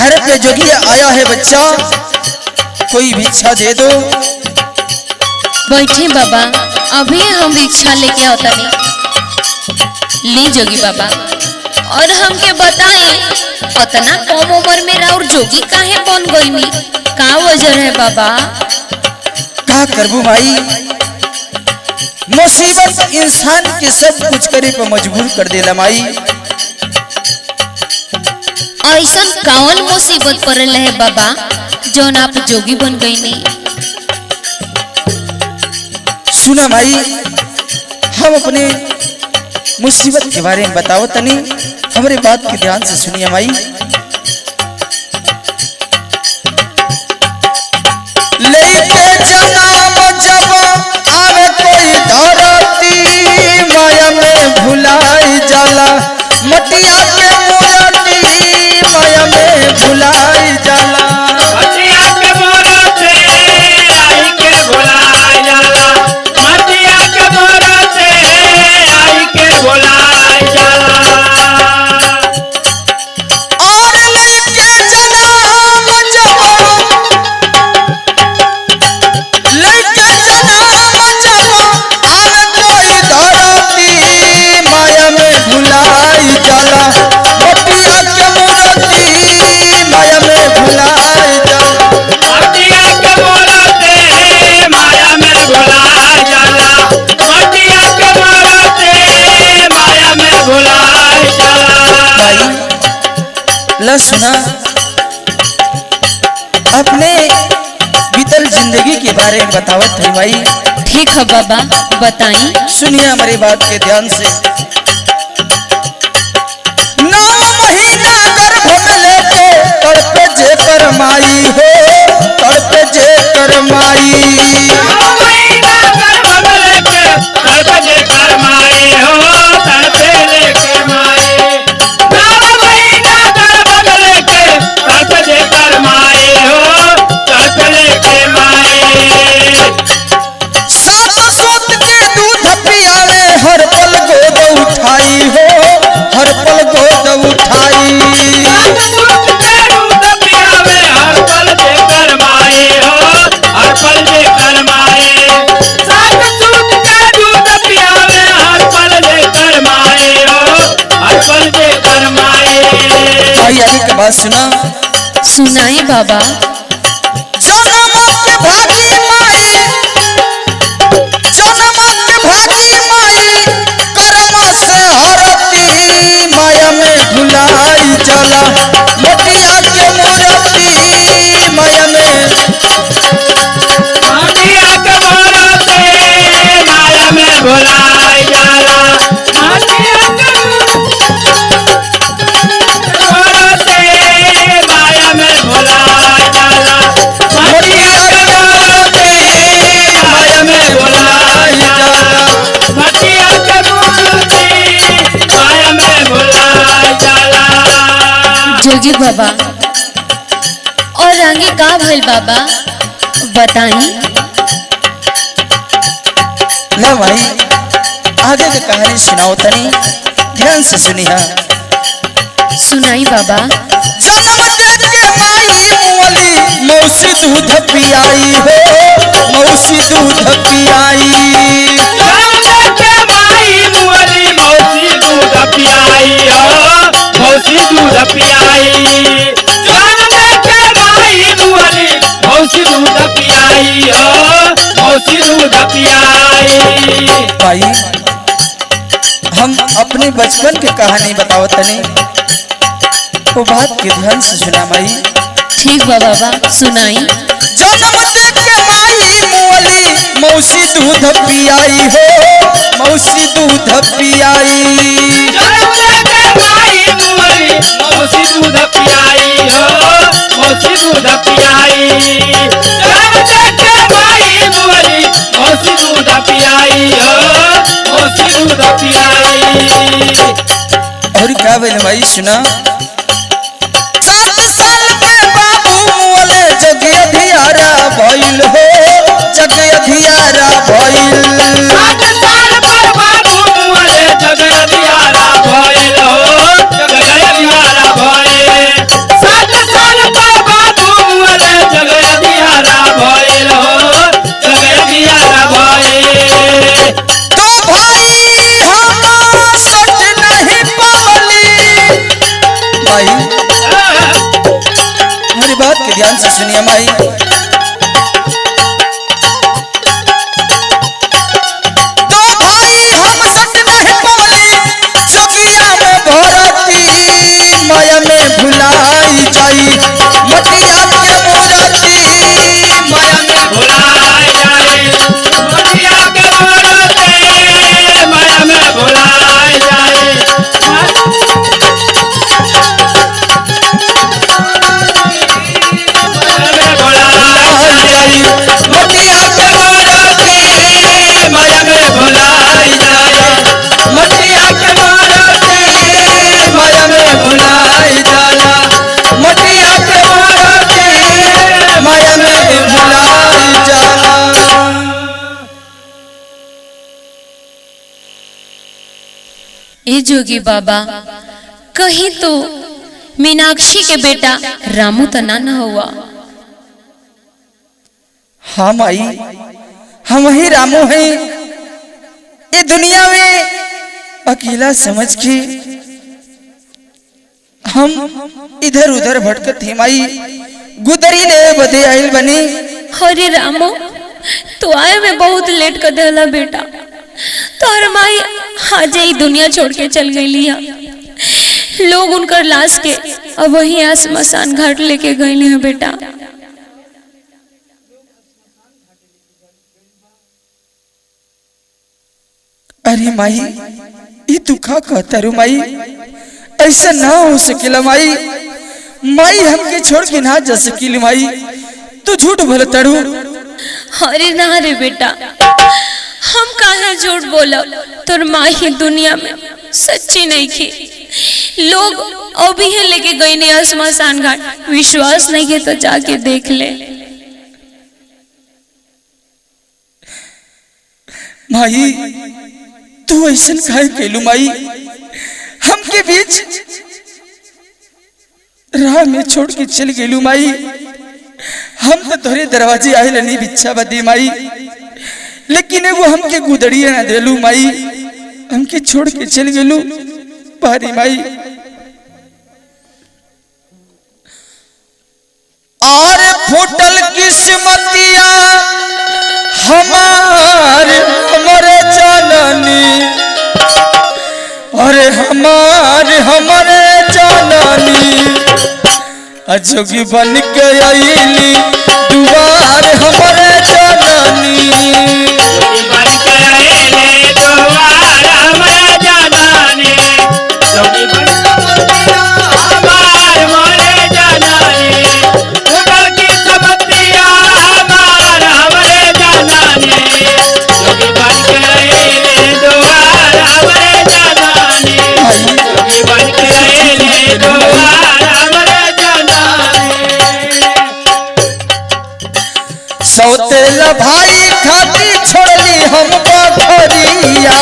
घर पे जोगिया आया है बच्चा, कोई भिक्षा दे दो। बैठे बाबा, अभी हम भिक्षा लेके आता नहीं। ली जोगी बाबा, और हमके बताई इतना कम उम्र में राउर जोगी काहे बन गईनी, का वजह है बाबा? का करबू माई, मुसीबत इंसान के सब कुछ करे पर मजबूर कर देला माई। ऐसा कौन मुसीबत पड़ल है बाबा जौन आप जोगी बन गईनी? सुना माई, हम अपने मुसीबत के बारे में बताओ तनी, हमारे बात के ध्यान से सुनिए माई। लेके जन्म जब आवे कोई धरती, माया में भुलाई जाला मटिया के मूर्ति, माया में भुलाई जाला मटिया के मूर्ति, आई के भुलाई जाला, मटिया के मूर्ति, आई के भुलाई जाला। और लेके जन्म जब, लेके जन्म जब आवे कोई धरती, माया में भुलाई जाला मटिया के मूर्ति, माया में भुलाई जाला। मटिया के मूर्ति, माया में भुलाई जाला, मटिया के मूर्ति, माया में भुलाई जाला। भाई ला सुना, अपने बीतल जिंदगी के बारे में बतावत है भाई। ठीक है बाबा, बताई। सुनिए हमारी बात के ध्यान से। 9 महीना गर्भ में लेके तड़पे जे कर माई हो, तड़पे जे कर माई। 9 महीना गर्भ में लेके तड़पे जे कर माई हो, तड़पे लेके माई। 9 महीना गर्भ में लेके तड़पे जे कर माई हो, तड़पे लेके माई। सात सूत के दूध पियावे, हर पल गोद उठाई हो, हर पल गोद उठाई। सात सूत के दूध पियावे, हर पल जे कर माई हो, हर पल जे कर माई। सात सूत के दूध पियावे, हर पल जे कर माई हो, हर पल जे कर माई। भाई आई के बात सुना। सुनाई बाबा। जन्म के भागी माई, जन्म के भागी माई, कर्म से हरती, माया में भुलाई जाला मटिया के मूर्ति, माया में। मटिया के मूर्ति, माया में भुलाई जाला, मटिया के मूर्ति, माया में भुलाई जाला, मटिया के मूर्ति, माया में भुलाई जाला, मटिया के मूर्ति, माया में भुलाई जाला। जोगी बाबा, और आगे का भइल बाबा, बताई। ला भाई, आगे की कहानी सुनाओ तनी, ध्यान से सुनिया। सुनाई बाबा। जन्म देके माई मोली, मौसी दूध पियाई हो, मौसी दूध पियाई। जन्म देके माई मुअली, मौसी दूध पियाई हो, मौसी दूध पियाई। जन्म देके माई मुअली, मौसी दूध पियाई हो, मौसी दूध पियाई। भाई हम अपने बचपन की कहानी बताओ तनी, वो बात के ध्यान से सुना माई। ठीक बा बाबा, सुनाई। जन्म देके माई मोली, मौसी दूध पियाई हो, मौसी दूध पियाई। जन्म देके माई मुअली, मौसी दूध पियाई हो, मौसी दूध पियाई। जन्म देके माई मुअली, मौसी दूध पियाई हो, मौसी दूध पियाई। और क्या बोले भाई सुना। 7 साल के बाबू मोले जग अधियारा भइल हो, जग अधियारा भइल। 7 साल पर बाबू मुअले जग अधियारा भइल हो, जग अधियारा भइल। 7 साल बात के ध्यान से सुनिए माई। दो भाई हम सट नहीं बोले जोगिया में भरती माया में भुलाई जाई मटिया के मूर्ति माया में भुलाए जाए मटिया के मूर्ति माया में भुलाए जाए मटिया के मूर्ति माया में भुलाए जाए मटिया के मूर्ति माया में भुलाई जाला मटिया के मूर्ति माया में भुलाई जाला। ए जोगी बाबा कहीं तो मीनाक्षी के बेटा रामू तो ना हुआ। हाँ माई, हम ही रामू हैं। ये दुनिया में अकेला समझ के हम इधर उधर भटकत हैं माई। गुदरी ले बदे आइल बनी। अरे रामू तू आए में बहुत लेट कर देला बेटा। तोहर माई आज ही दुनिया छोड़ के चल गई है। लोग उनकर लाश के अब वही आसमसान घाट लेके गए हैं बेटा। अरे माई ये तू का कहता रू माई, ऐसा ना हो सकेला माई। माई हमके छोड़ के ना जा सकीली माई, तू झूठ बोल तड़ू। अरे ना रे बेटा हम काहे झूठ बोलब। तोर माँ ही दुनिया में सच्ची नहीं थी। लोग अभी है लेके गए ने आसमसान घाट। विश्वास नहीं है तो जाके देख ले। माई तू ऐसा काहे कैलू माई, हमके बीच राह में छोड़ के चल गेलू माई। हम तो तोरे दरवाजे आए नहीं भिक्षा बदी माई, लेकिन वो हमके गुदड़िया ना देलू माई। हमके छोड़ के चल गेलू पारी माई। और फूटल किस्मतिया हमारे जननी, अरे हमारे जननी अजोगी बन के आईली दुआर हमारे जननी। बन के आईली दुआर हमारे जननी जोगी बन हमार मोरे जननी फूटल किस्मतिया हमार हमारे जननी जोगी बन के आईली दुआर हमारे जननी जोगी बन के आईली दुआर हमारे जननी। सौतेला भाई खाती छोड़ी हम बखरिया,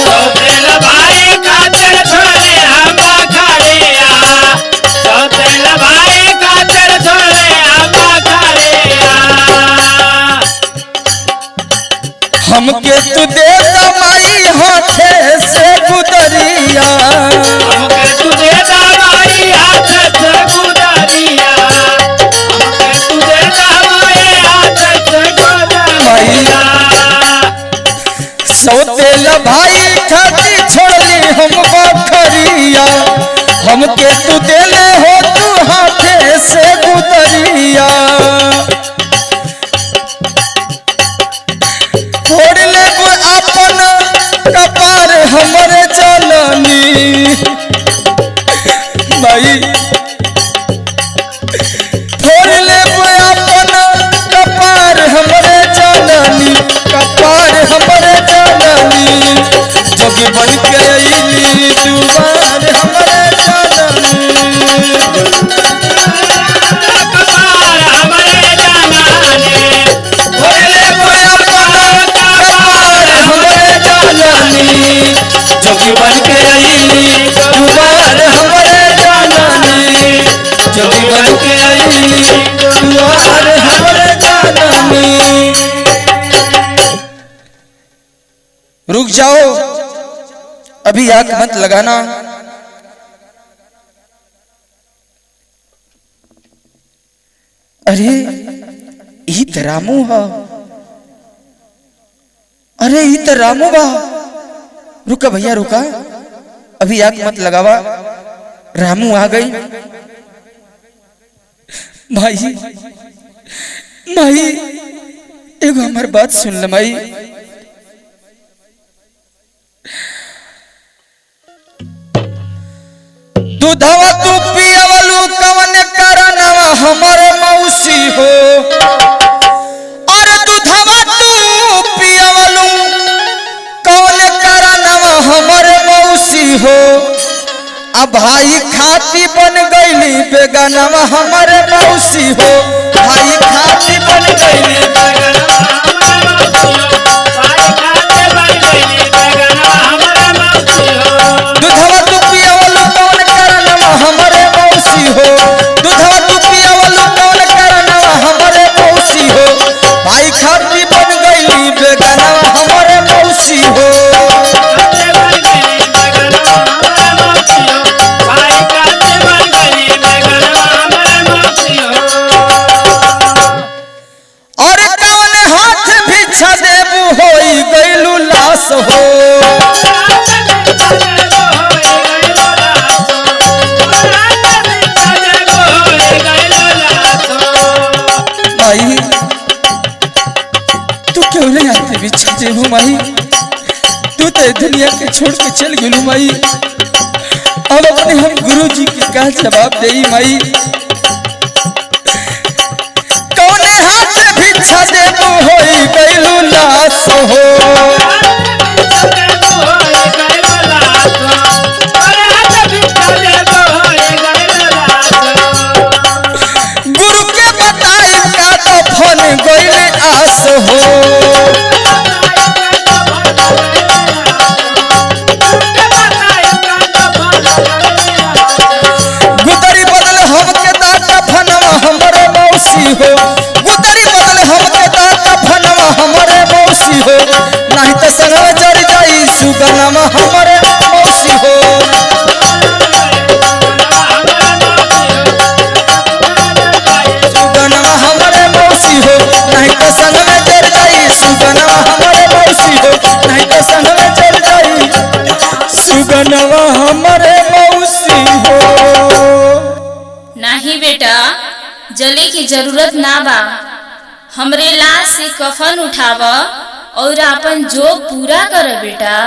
सौतेला भाई खातिर छोड़े हम खड़िया सौतेला भाई खातिर छोड़े हम खड़िया हमके तू दे माई हाथे से गुदरिया। हमके तुझे दवाई हाथ से गुदरिया हमके तुझे दवाई हाथ से गुदरिया सौतेला भाई खाती छोड़ी हम बखरिया, हमके तू देले हो तू हाथे से गुदरिया। छोड़ ले अपन कपार हमरे जननी भाई, छोड़ ले अपन कपार हमरे जननी, कपार हमरे जननी जोगी बन के आईली दुआर हमरे जननी। कपार हमारे जननी बोले अपन कपार हमरे जननी जोगी बन के आईली दुआर हमरे जननी, जोगी बन के आईली दुआर हमरे जननी। रुक जाओ, अभी आग मत लगाना। अरे ई त रामू हा, अरे ई त रामू बा। रुका भैया रुका, अभी आग मत लगावा, रामू आ गई। भाई माई एगो हमार बात सुन ल माई। दूधवा तू पियवलू कवन करनवा हमरे मौसी हो, और दूधवा तू पियवलू कवन करनवा हमरे मौसी हो। अब भाई खाती बन गईली बेगानवा हमरे मौसी हो, भाई खाती बन गईली दूधवा तू पियवलू कवन करनवा हमरे मौसी हो, दूधवा तू पियवलू कवन करनवा हमरे मौसी हो। भाई खाती बन गईली बेगानवा हमरे मौसी हो। और कौन हाथ भिक्षा देबू होई गईलू लाश हो। माई तू क्यों नहीं आते भिक्षा देबू माई, तू तो दुनिया के छोड़ के चल गेलू माई। अब अपने हम गुरु जी के का जवाब देई माई। कौने हाथ भिक्षा देबू होई गईलू लाश हो। गुरु के बताई का दफन गईले आस हो। गुदरी बदल हमके दात दफनवा हमरे मौसी हो, गुदरी बदल हमके दात दफनवा हमरे मौसी हो। नहीं तो संगवे जड़ जाई सुगनमा हमरे मौसी हो। सुगनमा हमरे मौसी हो, नहीं तो संगवे जड़ जाई सुगनमा हमरे मौसी हो, नहीं तो संगवे जड़ जाई सुगनमा हमरे मौसी हो। नहीं बेटा, जले की जरूरत ना बा। हमरे लाश से कफन उठाव और अपन जोग पूरा कर बेटा।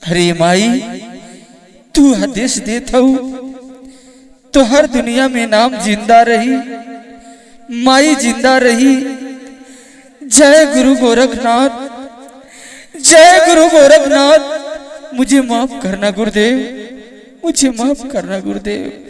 अरे माई तू आदेश देत हऊ तो हर दुनिया में नाम जिंदा रही, माई जिंदा रही। जय गुरु गोरखनाथ, जय गुरु गोरखनाथ। मुझे माफ करना गुरुदेव, मुझे माफ करना गुरुदेव।